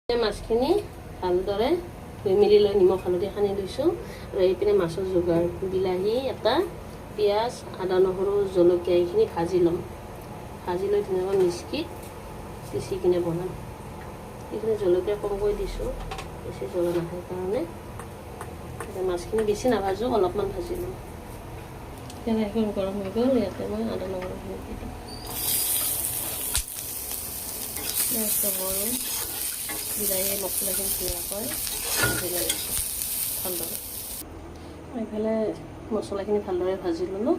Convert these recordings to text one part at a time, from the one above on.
মাছখিনি ভালদৰে ধুই মেলি লৈ নিমখ হালধি সানি লৈছোঁ আৰু এইপিনে মাছৰ যোগাৰ বিলাহী এটা পিঁয়াজ আদা নহৰু জলকীয়া এইখিনি ভাজি ল'ম ভাজি লৈ ধুনীয়াকৈ মিক্সিত পিচি কিনে বনাম এইখিনি জলকীয়া কমকৈ দিছোঁ বেছি জ্বলা নাখায় কাৰণে মাছখিনি বেছি নাভাজোঁ অলপমান ভাজি ল'ম কেৰাহীখন গৰম হৈ গ'ল ইয়াতে মই আদা নহৰুখিনি দি দিম বিলাহী মছলাখিনি ধুনীয়াকৈ ভাজি লৈছোঁ ভালদৰে এইফালে মছলাখিনি ভালদৰে ভাজি ল'লোঁ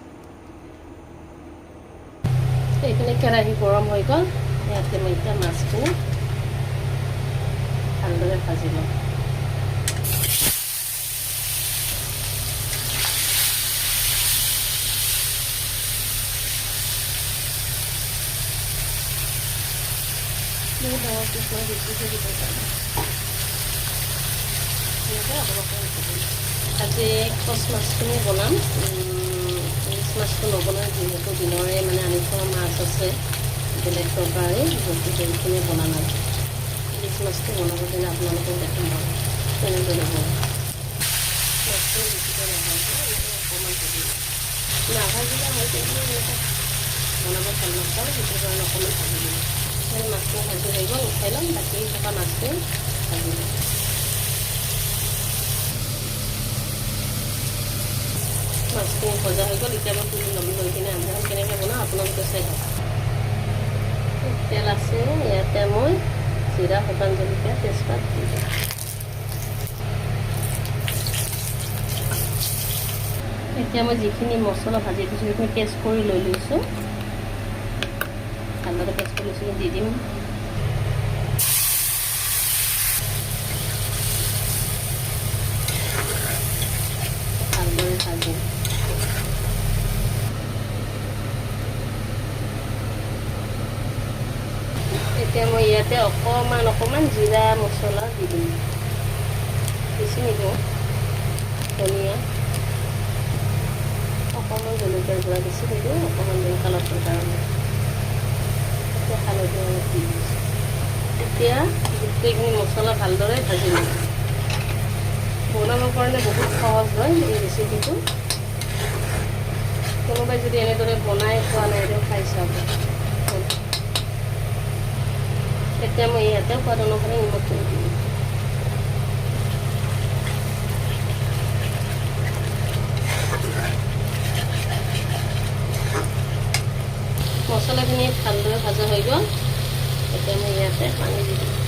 এইখিনি কেৰাহী গৰম হৈ গ'ল ইয়াতে মই এতিয়া মাছখিনি ভালদৰে ভাজি ল'ম ডাঙৰ কিছুমান বেছিকৈ দিব পাৰোঁ আজি কচ মাছখিনি বনাম ইলিচ মাছটো নবনাওঁ যিহেতু দিনৰে মানে আনি থোৱা মাছ আছে বেলেগ তৰকাৰী গতিকে এইখিনি বনাম আৰু ইলিচ মাছটো বনাব দিলে আপোনালোকক দেখাম বাৰু কেনেকৈ বনাম মাছটো বেছিকৈ নাভাজে অকণমান ভাজি নাভাজিলে হয় কিন্তু বনাব ভাল নাপাওঁ সেইটো কাৰণে অকণমান ভাজি দিম মাছটো ভাজি হৈ গ'ল উঠাই ল'ম বাকী থকা মাছটো ভাজি ল'ম মাছখিনি ভজা হৈ গ'ল এতিয়া মই তুলি ল'ম লৈ কিনে আঞ্জাখন কেনেকৈ বনাওঁ আপোনালোকে চাই থাকক তেল আছে ইয়াতে মই জিৰা শুকান জলকীয়া তেজপাত দি দিম এতিয়া মই যিখিনি মছলা ভাজি দিছোঁ সেইখিনি পেষ্ট কৰি লৈ লৈছোঁ ভালদৰে পেষ্ট কৰি লৈছোঁ দি দিম ভালদৰে ভাজিম এতিয়া মই ইয়াতে অকণমান জিৰা মছলা দি দিম বেছি নিদিওঁ ধনিয়া অকণমান জলকীয়াৰ গুড়া বেছি নিদিওঁ অকণমান কালাৰটোৰ কাৰণে হালধি অলপ দি দিছোঁ এতিয়া গোটেইখিনি মছলা ভালদৰে ভাজি ল'ম বনাবৰ কাৰণে বহুত সহজ হয় এই ৰেচিপিটো কোনোবাই যদি এনেদৰে বনাই খোৱা নাই তেও খাই চাব এতিয়া মই ইয়াতে সোৱাদ অনুসাৰে নিমখ দি দিম মছলাখিনি ভালদৰে ভাজা হৈ গ'ল এতিয়া মই ইয়াতে পানী দি দিম